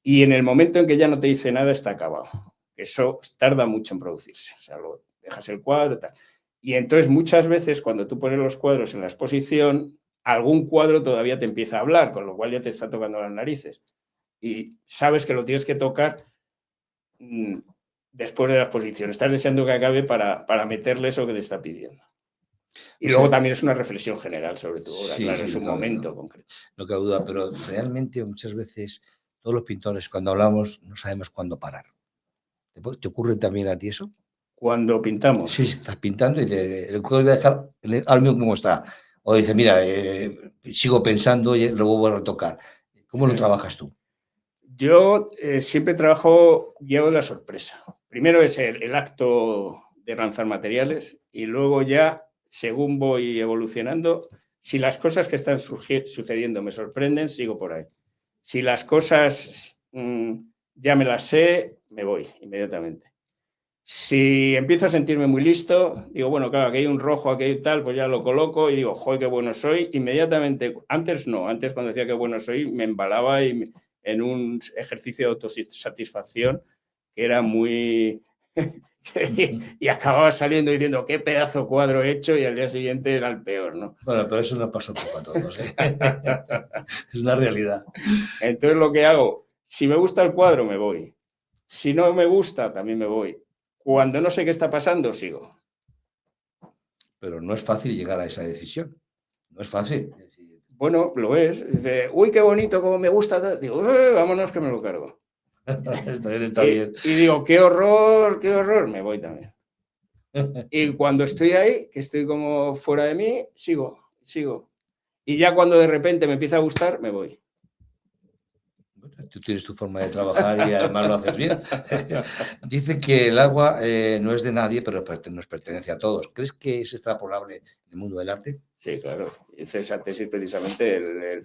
Y en el momento en que ya no te dice nada, está acabado. Eso tarda mucho en producirse. O sea, lo dejas el cuadro y tal. Y entonces muchas veces cuando tú pones los cuadros en la exposición, algún cuadro todavía te empieza a hablar, con lo cual ya te está tocando las narices. Y sabes que lo tienes que tocar después de la exposición. Estás deseando que acabe para meterle eso que te está pidiendo. Y luego también es una reflexión general sobre tu obra, Sí, claro, sí, es un momento concreto. no cabe duda, pero realmente muchas veces todos los pintores cuando hablamos no sabemos cuándo parar. ¿Te ocurre también a ti eso? Cuando pintamos, Sí, estás pintando y el cuadro voy a dejar ahora mismo como está. O dices, mira, sigo pensando y luego voy a retocar. ¿Cómo lo trabajas tú? yo siempre trabajo guiado de la sorpresa. Primero es el acto de lanzar materiales y luego ya, según voy evolucionando, si las cosas que están sucediendo me sorprenden, sigo por ahí. Si las cosas ya me las sé, me voy inmediatamente. Si empiezo a sentirme muy listo, digo, bueno, claro, aquí hay un rojo, aquí hay tal, pues ya lo coloco y digo, joder, qué bueno soy. Inmediatamente, antes no, antes cuando decía qué bueno soy, me embalaba en un ejercicio de autosatisfacción que era muy... y acababa saliendo diciendo, qué pedazo cuadro he hecho, y al día siguiente era el peor, ¿no? Bueno, pero eso nos pasa un poco a todos, ¿eh? Es una realidad. Entonces lo que hago, si me gusta el cuadro, me voy. Si no me gusta, también me voy. Cuando no sé qué está pasando, sigo. Pero no es fácil llegar a esa decisión. No es fácil. Es decir, Bueno, lo es. Dice, uy, qué bonito, cómo me gusta. Digo, vámonos que me lo cargo. está bien, está bien. Y digo, qué horror, me voy también. Y cuando estoy ahí, que estoy como fuera de mí, sigo. Y ya cuando de repente me empieza a gustar, me voy. Bueno, tú tienes tu forma de trabajar y además lo haces bien. Dicen que el agua no es de nadie, pero nos pertenece a todos. ¿Crees que es extrapolable en el mundo del arte? Sí, claro. Hice esa tesis precisamente.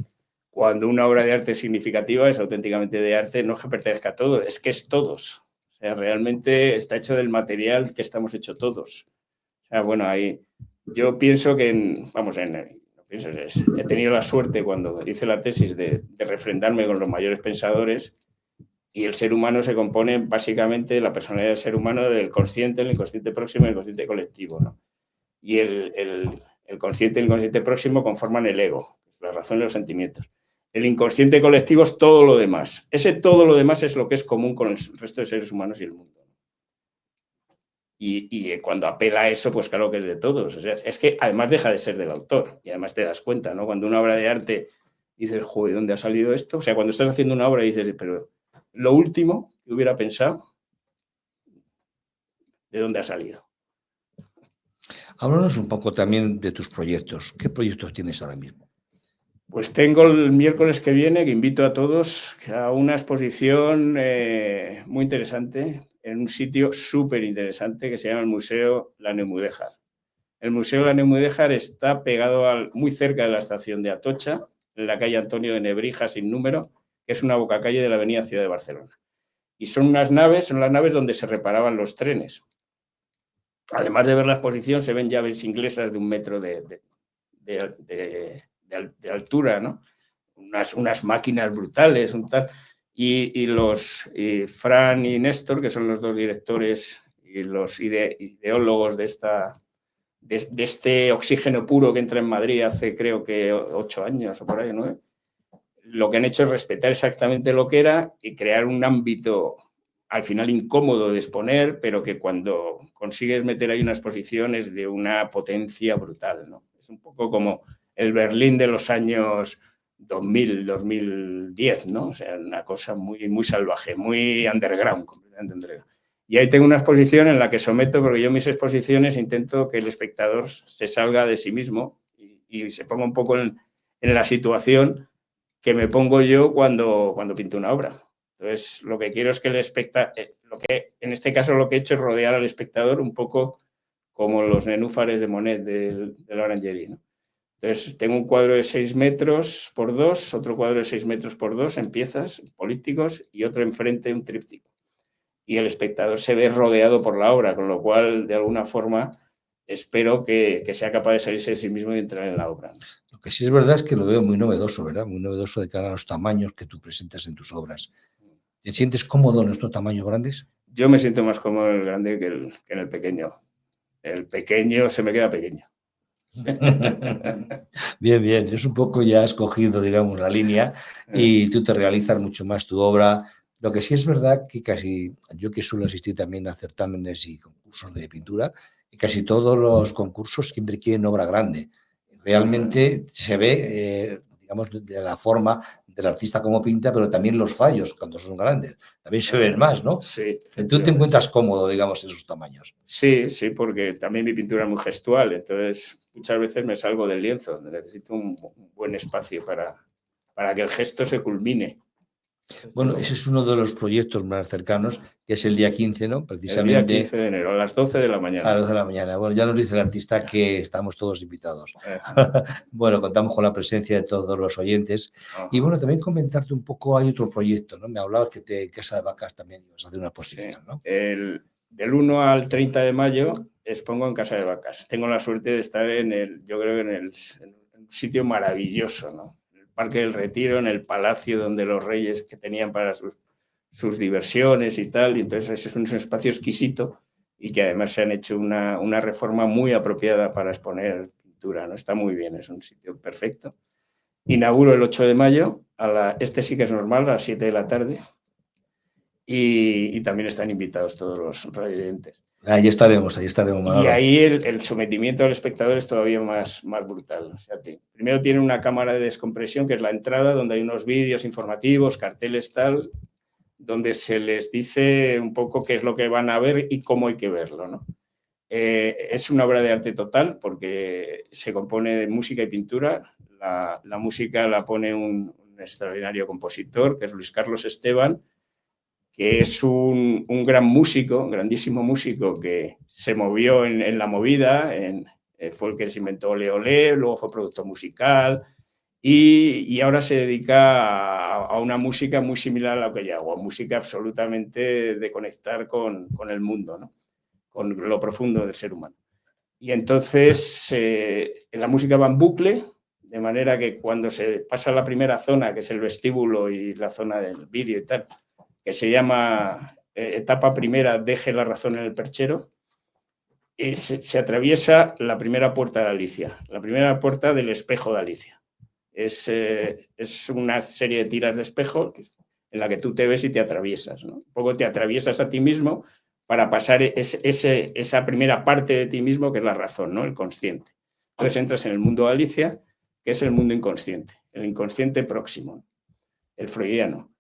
Cuando una obra de arte es significativa, es auténticamente de arte, no es que pertenezca a todos, es que es todos. O sea, realmente está hecho del material que estamos hechos todos. O sea, bueno, ahí yo pienso que, no He tenido la suerte cuando hice la tesis de refrendarme con los mayores pensadores, y el ser humano se compone básicamente, la personalidad del ser humano, del consciente, el inconsciente próximo y el inconsciente colectivo, ¿no? Y el consciente y el inconsciente próximo conforman el ego, que es la razón y los sentimientos. El inconsciente colectivo es todo lo demás. Ese todo lo demás es lo que es común con el resto de seres humanos y el mundo. Y cuando apela a eso, pues claro que es de todos. O sea, es que además deja de ser del autor, y además te das cuenta, ¿no? Cuando una obra de arte dices, joder, ¿dónde ha salido esto? O sea, cuando estás haciendo una obra y dices, pero lo último que hubiera pensado, ¿de dónde ha salido? Háblanos un poco también de tus proyectos. ¿Qué proyectos tienes ahora mismo? Pues tengo el miércoles que viene, que invito a todos a una exposición muy interesante en un sitio súper interesante que se llama el Museo La Neumudéjar. El Museo La Neumudéjar está pegado muy cerca de la estación de Atocha, en la calle Antonio de Nebrija sin número, que es una bocacalle de la avenida Ciudad de Barcelona. Y son las naves donde se reparaban los trenes. Además de ver la exposición, se ven llaves inglesas de 1 metro de altura, ¿no? Unas máquinas brutales, y Fran y Néstor, que son los dos directores y los ideólogos de este oxígeno puro que entra en Madrid hace, creo que 8 años o por ahí, ¿no? Lo que han hecho es respetar exactamente lo que era y crear un ámbito al final incómodo de exponer, pero que cuando consigues meter ahí una exposición es de una potencia brutal, ¿no? Es un poco como el Berlín de los años 2000, 2010, ¿no? O sea, una cosa muy, muy salvaje, muy underground, completamente underground. Y ahí tengo una exposición en la que someto, porque yo en mis exposiciones intento que el espectador se salga de sí mismo y se ponga un poco en la situación que me pongo yo cuando pinto una obra. Entonces, lo que quiero es que el espectador, en este caso lo que he hecho es rodear al espectador un poco como los nenúfares de Monet de la Orangerie, ¿no? Entonces, tengo un cuadro de 6 metros por 2, otro cuadro de 6 metros por 2 en piezas políticos y otro enfrente, un tríptico. Y el espectador se ve rodeado por la obra, con lo cual, de alguna forma, espero que sea capaz de salirse de sí mismo y entrar en la obra. Lo que sí es verdad es que lo veo muy novedoso, ¿verdad? Muy novedoso de cara a los tamaños que tú presentas en tus obras. ¿Te sientes cómodo en estos tamaños grandes? Yo me siento más cómodo en el grande que en el pequeño. El pequeño se me queda pequeño. Bien, bien. Es un poco ya escogido, digamos, la línea y tú te realizas mucho más tu obra. Lo que sí es verdad que yo que suelo asistir también a certámenes y concursos de pintura, y casi todos los concursos siempre quieren obra grande. Realmente se ve, digamos, de la forma del artista como pinta, pero también los fallos cuando son grandes. También se ven más, ¿no? Sí. Tú te encuentras cómodo, digamos, en esos tamaños. Sí, sí, porque también mi pintura es muy gestual, entonces muchas veces me salgo del lienzo, necesito un buen espacio para que el gesto se culmine. Bueno, ese es uno de los proyectos más cercanos, que es el día 15, ¿no? Precisamente. El día 15 de enero, a las 12 de la mañana. A las 12 de la mañana. Bueno, ya nos dice el artista que estamos todos invitados. Bueno, contamos con la presencia de todos los oyentes. Y bueno, también comentarte un poco, hay otro proyecto, ¿no? Me hablabas que en Casa de Vacas también ibas a hacer una exposición, ¿no? Del 1 al 30 de mayo expongo en Casa de Vacas. Tengo la suerte de estar yo creo que en un sitio maravilloso, ¿no? Parque del Retiro, en el palacio donde los reyes que tenían para sus diversiones y tal, y entonces ese es un espacio exquisito y que además se han hecho una reforma muy apropiada para exponer pintura, ¿no? Está muy bien, es un sitio perfecto. Inauguro el 8 de mayo, este sí que es normal, a las 7 de la tarde, y también están invitados todos los radioyentes. Ahí estaremos, Manolo. Y ahí el sometimiento al espectador es todavía más brutal. O sea, primero tiene una cámara de descompresión, que es la entrada, donde hay unos vídeos informativos, carteles tal, donde se les dice un poco qué es lo que van a ver y cómo hay que verlo, ¿no? Es una obra de arte total porque se compone de música y pintura. La música la pone un extraordinario compositor, que es Luis Carlos Esteban, que es un gran músico, un grandísimo músico que se movió en la movida, fue el que se inventó Ole Ole, luego fue productor musical y ahora se dedica a una música muy similar a lo que yo hago, música absolutamente de conectar con el mundo, ¿no? Con lo profundo del ser humano. Y entonces la música va en bucle De manera que cuando se pasa la primera zona, que es el vestíbulo y la zona del vídeo y tal, que se llama etapa primera, deje la razón en el perchero, se atraviesa la primera puerta de Alicia, la primera puerta del espejo de Alicia. Es una serie de tiras de espejo en la que tú te ves y te atraviesas, ¿no? Un poco te atraviesas a ti mismo para pasar esa primera parte de ti mismo, que es la razón, ¿no? El consciente. Entonces entras en el mundo de Alicia, que es el mundo inconsciente, el inconsciente próximo, el freudiano.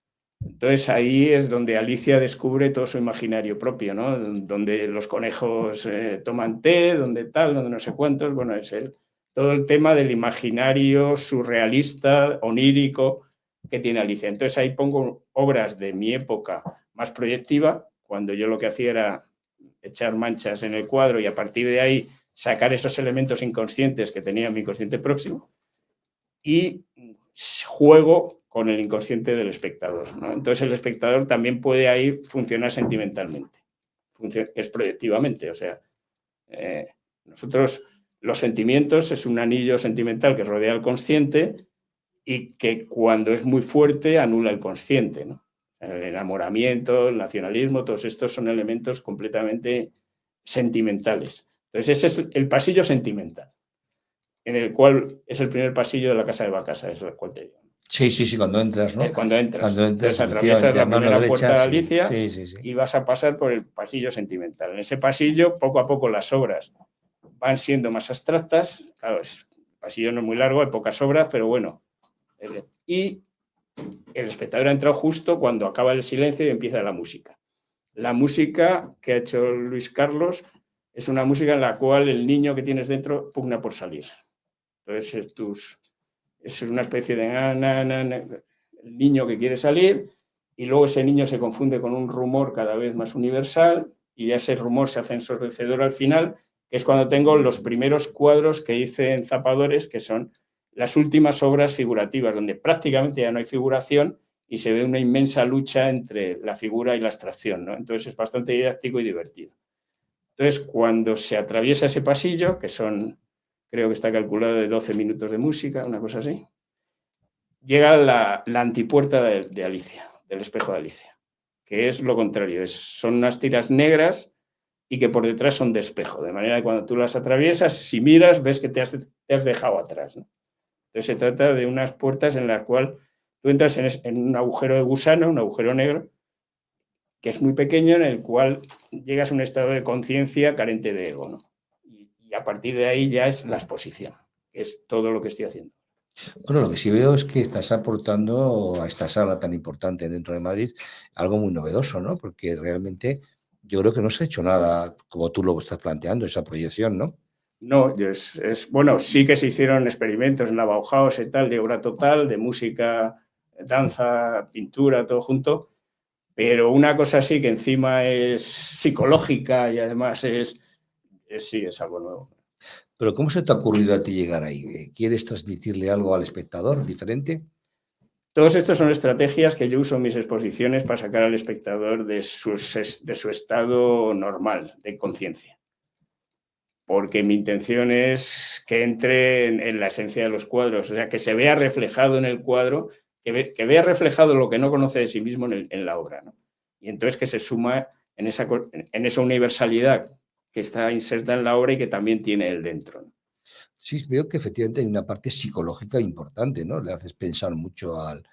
Entonces ahí es donde Alicia descubre todo su imaginario propio, ¿no? Donde los conejos toman té, donde tal, donde no sé cuántos. Bueno, es todo el tema del imaginario surrealista, onírico que tiene Alicia. Entonces ahí pongo obras de mi época más proyectiva, cuando yo lo que hacía era echar manchas en el cuadro y a partir de ahí sacar esos elementos inconscientes que tenía mi inconsciente próximo y juego con el inconsciente del espectador, ¿no? Entonces el espectador también puede ahí funcionar sentimentalmente, que es proyectivamente. O sea, nosotros, los sentimientos es un anillo sentimental que rodea al consciente y que cuando es muy fuerte anula el consciente, ¿no? El enamoramiento, el nacionalismo, todos estos son elementos completamente sentimentales. Entonces ese es el pasillo sentimental, en el cual es el primer pasillo de la casa de Bacasa, es el cual te digo. Sí, sí, sí, cuando entras, ¿no? Cuando entras. Entonces atraviesas la primera puerta de sí, Alicia sí, sí, sí. y vas a pasar por el pasillo sentimental. En ese pasillo, poco a poco, las obras van siendo más abstractas. Claro, el pasillo no es muy largo, hay pocas obras, pero bueno. Y el espectador ha entrado justo cuando acaba el silencio y empieza la música. La música que ha hecho Luis Carlos es una música en la cual el niño que tienes dentro pugna por salir. Entonces es una especie de el niño que quiere salir y luego ese niño se confunde con un rumor cada vez más universal y ese rumor se hace ensordecedor al final, que es cuando tengo los primeros cuadros que hice en Zapadores, que son las últimas obras figurativas, donde prácticamente ya no hay figuración y se ve una inmensa lucha entre la figura y la abstracción, ¿no? Entonces es bastante didáctico y divertido. Entonces, cuando se atraviesa ese pasillo, que son, creo que está calculado de 12 minutos de música, una cosa así, llega la antipuerta de Alicia, del espejo de Alicia, que es lo contrario, son unas tiras negras y que por detrás son de espejo, de manera que cuando tú las atraviesas, si miras, ves que te has dejado atrás, ¿no? Entonces se trata de unas puertas en las cuales tú entras en un agujero de gusano, un agujero negro, que es muy pequeño, en el cual llegas a un estado de conciencia carente de ego, ¿no? Y a partir de ahí ya es la exposición, que es todo lo que estoy haciendo. Bueno, lo que sí veo es que estás aportando a esta sala tan importante dentro de Madrid algo muy novedoso, ¿no? Porque realmente yo creo que no se ha hecho nada como tú lo estás planteando, esa proyección, ¿no? No, bueno, sí que se hicieron experimentos en la Bauhaus y tal, de obra total, de música, danza, pintura, todo junto, pero una cosa así que encima es psicológica y además sí, es algo nuevo. Pero ¿cómo se te ha ocurrido a ti llegar ahí? ¿Quieres transmitirle algo al espectador diferente? Todos estos son estrategias que yo uso en mis exposiciones para sacar al espectador de su estado normal de conciencia. Porque mi intención es que entre en la esencia de los cuadros, o sea, que se vea reflejado en el cuadro, que vea reflejado lo que no conoce de sí mismo en la obra, ¿no? Y entonces que se suma en esa universalidad que está inserta en la obra y que también tiene él dentro, ¿no? Sí, veo que efectivamente hay una parte psicológica importante, ¿no? Le haces pensar mucho al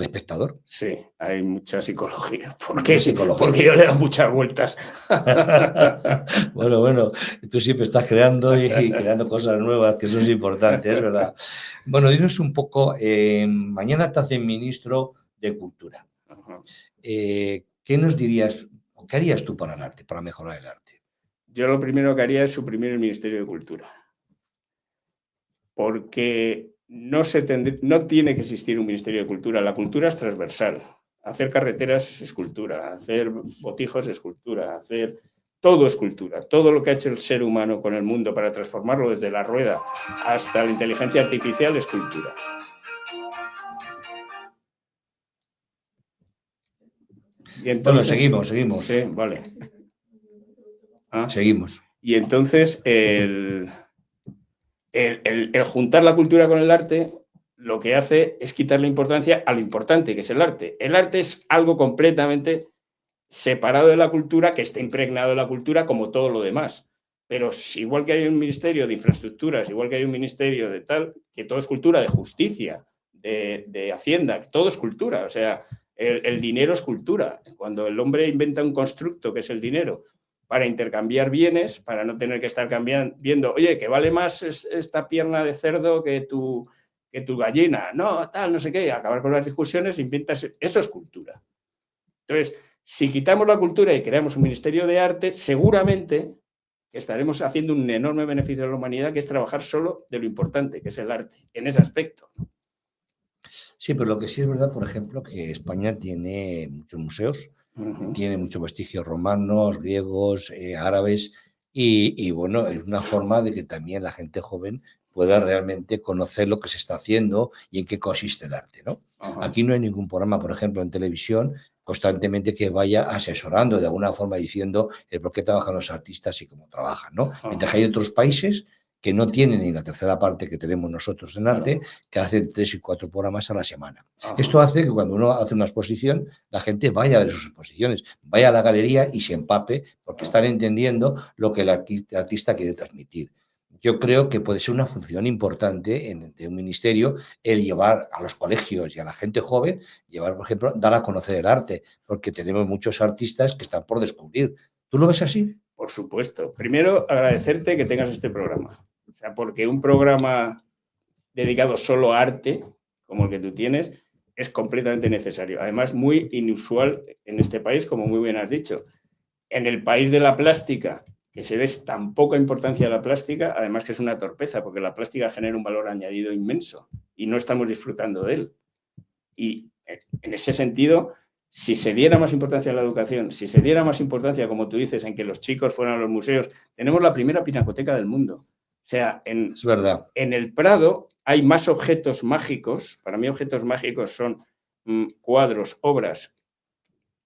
espectador. Sí, hay mucha psicología. Mucha psicología. Porque yo le doy muchas vueltas. Bueno, tú siempre estás creando y creando cosas nuevas, que eso es importante, es verdad. Bueno, dinos un poco, mañana te hacen ministro de Cultura. ¿Qué nos dirías, o qué harías tú para el arte, para mejorar el arte? Yo lo primero que haría es suprimir el Ministerio de Cultura. Porque no tiene que existir un Ministerio de Cultura. La cultura es transversal. Hacer carreteras es cultura, hacer botijos es cultura, hacer todo es cultura. Todo lo que ha hecho el ser humano con el mundo para transformarlo desde la rueda hasta la inteligencia artificial es cultura. Y entonces, bueno, seguimos. Sí, vale. Seguimos. Y entonces el juntar la cultura con el arte lo que hace es quitarle importancia a lo importante, que es el arte. El arte es algo completamente separado de la cultura, que está impregnado de la cultura como todo lo demás. Pero igual que hay un ministerio de infraestructuras, igual que hay un ministerio de tal, que todo es cultura, de justicia, de Hacienda, todo es cultura. O sea, el dinero es cultura. Cuando el hombre inventa un constructo, que es el dinero, para intercambiar bienes, para no tener que estar viendo, oye, que vale más esta pierna de cerdo que tu gallina. No, tal, no sé qué. Acabar con las discusiones, inventas. Eso es cultura. Entonces, si quitamos la cultura y creamos un ministerio de arte, seguramente que estaremos haciendo un enorme beneficio a la humanidad, que es trabajar solo de lo importante, que es el arte, en ese aspecto. Sí, pero lo que sí es verdad, por ejemplo, que España tiene muchos museos, tiene muchos vestigios romanos, griegos, árabes, y bueno, es una forma de que también la gente joven pueda realmente conocer lo que se está haciendo y en qué consiste el arte, ¿no? Aquí no hay ningún programa, por ejemplo, en televisión, constantemente que vaya asesorando de alguna forma diciendo el por qué trabajan los artistas y cómo trabajan, ¿no? Mientras que hay otros países que no tienen ni la tercera parte que tenemos nosotros en arte, que hacen 3 y 4 programas a la semana. Esto hace que cuando uno hace una exposición, la gente vaya a ver sus exposiciones, vaya a la galería y se empape, porque están entendiendo lo que el artista quiere transmitir. Yo creo que puede ser una función importante de un ministerio el llevar a los colegios y a la gente joven, llevar, por ejemplo, dar a conocer el arte, porque tenemos muchos artistas que están por descubrir. ¿Tú lo ves así? Por supuesto. Primero, agradecerte que tengas este programa. O sea, porque un programa dedicado solo a arte, como el que tú tienes, es completamente necesario. Además, muy inusual en este país, como muy bien has dicho. En el país de la plástica, que se dé tan poca importancia a la plástica, además que es una torpeza, porque la plástica genera un valor añadido inmenso y no estamos disfrutando de él. Y en ese sentido, si se diera más importancia a la educación, si se diera más importancia, como tú dices, en que los chicos fueran a los museos, tenemos la primera pinacoteca del mundo. O sea, es verdad. En el Prado hay más objetos mágicos. Para mí, objetos mágicos son cuadros, obras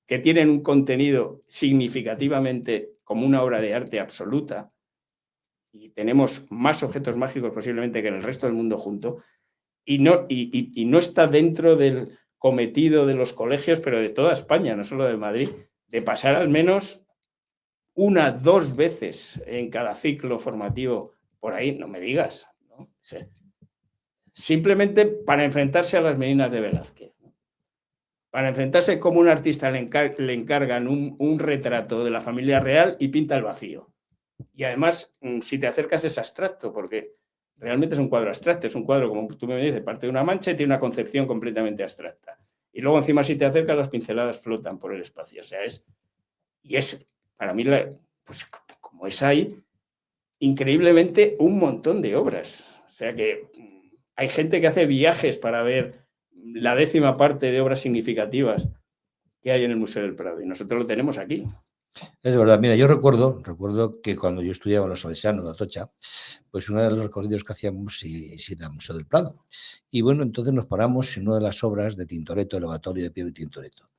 que tienen un contenido significativamente como una obra de arte absoluta, y tenemos más objetos mágicos posiblemente que en el resto del mundo junto, y no está dentro del cometido de los colegios, pero de toda España, no solo de Madrid, de pasar al menos 1, 2 veces en cada ciclo formativo por ahí, no me digas, ¿no? Sí. Simplemente para enfrentarse a las meninas de Velázquez. Para enfrentarse como un artista le encargan un retrato de la familia real y pinta el vacío. Y además, si te acercas es abstracto, porque realmente es un cuadro abstracto, es un cuadro, como tú me dices, parte de una mancha y tiene una concepción completamente abstracta. Y luego encima si te acercas las pinceladas flotan por el espacio. O sea, es para mí, pues como es ahí, increíblemente un montón de obras. O sea que hay gente que hace viajes para ver la 10ª parte de obras significativas que hay en el Museo del Prado, y nosotros lo tenemos aquí. Es verdad, mira, yo recuerdo que cuando yo estudiaba en los Salesianos de Atocha, pues uno de los recorridos que hacíamos es ir al Museo del Prado. Y bueno, entonces nos paramos en una de las obras de Tintoretto, el lavatorio de Piero y Tintoretto.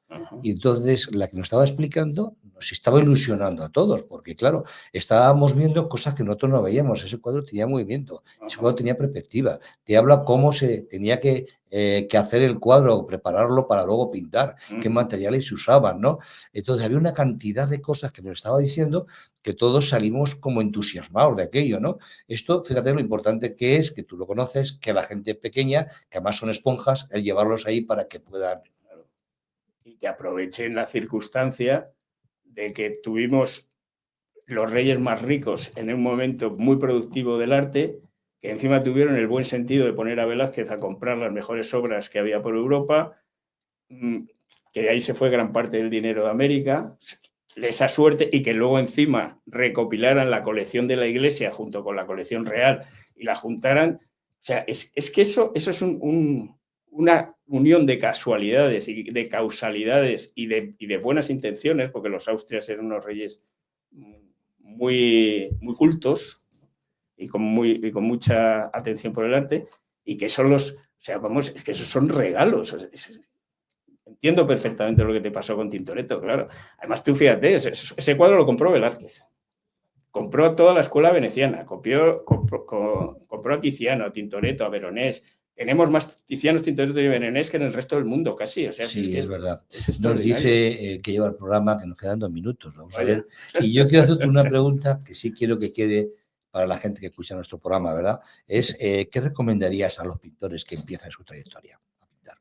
Y entonces la que nos estaba explicando nos estaba ilusionando a todos, porque claro, estábamos viendo cosas que nosotros no veíamos. Ese cuadro tenía movimiento, ese cuadro tenía perspectiva, te habla cómo se tenía que hacer el cuadro, prepararlo para luego pintar, qué materiales se usaban, ¿no? Entonces había una cantidad de cosas que nos estaba diciendo que todos salimos como entusiasmados de aquello, ¿no? Esto, fíjate lo importante que es, que tú lo conoces, que la gente pequeña, que además son esponjas, el llevarlos ahí para que puedan... Y que aprovechen la circunstancia de que tuvimos los reyes más ricos en un momento muy productivo del arte, que encima tuvieron el buen sentido de poner a Velázquez a comprar las mejores obras que había por Europa, que de ahí se fue gran parte del dinero de América, esa suerte, y que luego encima recopilaran la colección de la Iglesia junto con la colección real y la juntaran. O sea, es que eso es una unión de casualidades y de causalidades y de buenas intenciones, porque los Austrias eran unos reyes muy, muy cultos y con mucha atención por el arte, y que son es que esos son regalos. Entiendo perfectamente lo que te pasó con Tintoretto, claro. Además, tú fíjate, ese cuadro lo compró Velázquez. compró toda la escuela veneciana, compró a Tiziano, a Tintoretto, a Veronés. Tenemos más Tizianos, Tintoretto y Veronés que en el resto del mundo casi. O sea, Sí, es verdad. Es Nos extraordinario. dice que lleva el programa, que nos quedan 2 minutos. Vamos a Vaya. ver. Y yo quiero hacerte una pregunta que sí quiero que quede para la gente que escucha nuestro programa, ¿verdad? Es, ¿qué recomendarías a los pintores que empiezan su trayectoria a pintar?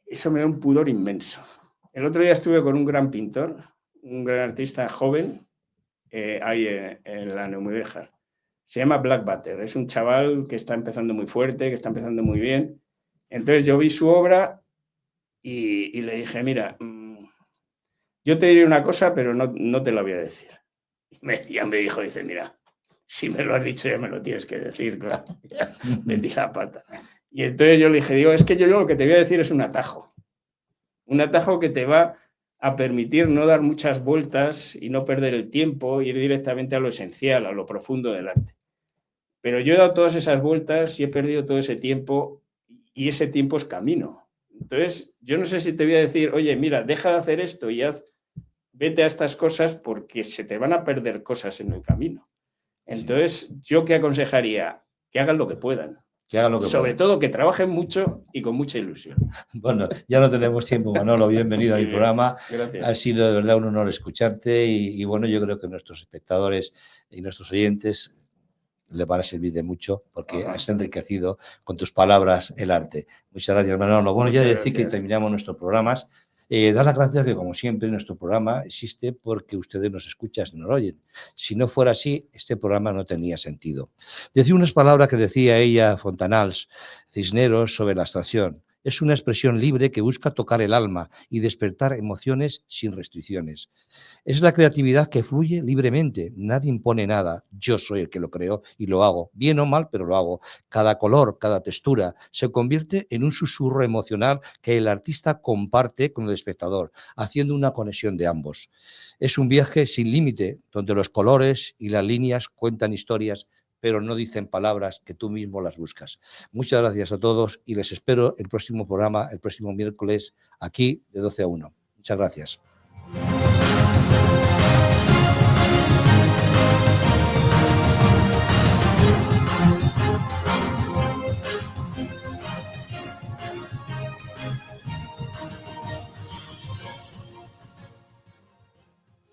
Eso me da un pudor inmenso. El otro día estuve con un gran pintor, un gran artista joven, ahí en la Neumudéjar. Se llama Black Butter. Es un chaval que está empezando muy fuerte, que está empezando muy bien. Entonces yo vi su obra y le dije, mira, yo te diré una cosa, pero no te la voy a decir. Y ya me dijo, dice, mira, si me lo has dicho ya me lo tienes que decir, claro. Metí la pata. Y entonces yo le dije, digo, es que yo lo que te voy a decir es un atajo. Un atajo que te va a permitir no dar muchas vueltas y no perder el tiempo, ir directamente a lo esencial, a lo profundo del arte. Pero yo he dado todas esas vueltas y he perdido todo ese tiempo y ese tiempo es camino. Entonces, yo no sé si te voy a decir, oye, mira, deja de hacer esto y vete a estas cosas porque se te van a perder cosas en el camino. Entonces, ¿yo qué aconsejaría? Que hagan lo que puedan. Que hagan lo que Sobre puedan. todo que trabajen mucho y con mucha ilusión. Bueno, ya no tenemos tiempo, Manolo. Bienvenido a mi programa. Gracias. Ha sido de verdad un honor escucharte y bueno, yo creo que nuestros espectadores y nuestros oyentes les van a servir de mucho porque has enriquecido con tus palabras el arte. Muchas gracias, Manolo. Bueno, Muchas ya decir que gracias. terminamos nuestros programas. Dar las gracias que, como siempre, nuestro programa existe porque ustedes nos escuchan y nos oyen. Si no fuera así, este programa no tenía sentido. Decía unas palabras que decía ella, Fontanals, Cisneros, sobre la abstracción. Es una expresión libre que busca tocar el alma y despertar emociones sin restricciones. Es la creatividad que fluye libremente. Nadie impone nada. Yo soy el que lo creo y lo hago. Bien o mal, pero lo hago. Cada color, cada textura se convierte en un susurro emocional que el artista comparte con el espectador, haciendo una conexión de ambos. Es un viaje sin límite, donde los colores y las líneas cuentan historias, pero no dicen palabras que tú mismo las buscas. Muchas gracias a todos y les espero el próximo programa, el próximo miércoles, aquí de 12 a 1. Muchas gracias.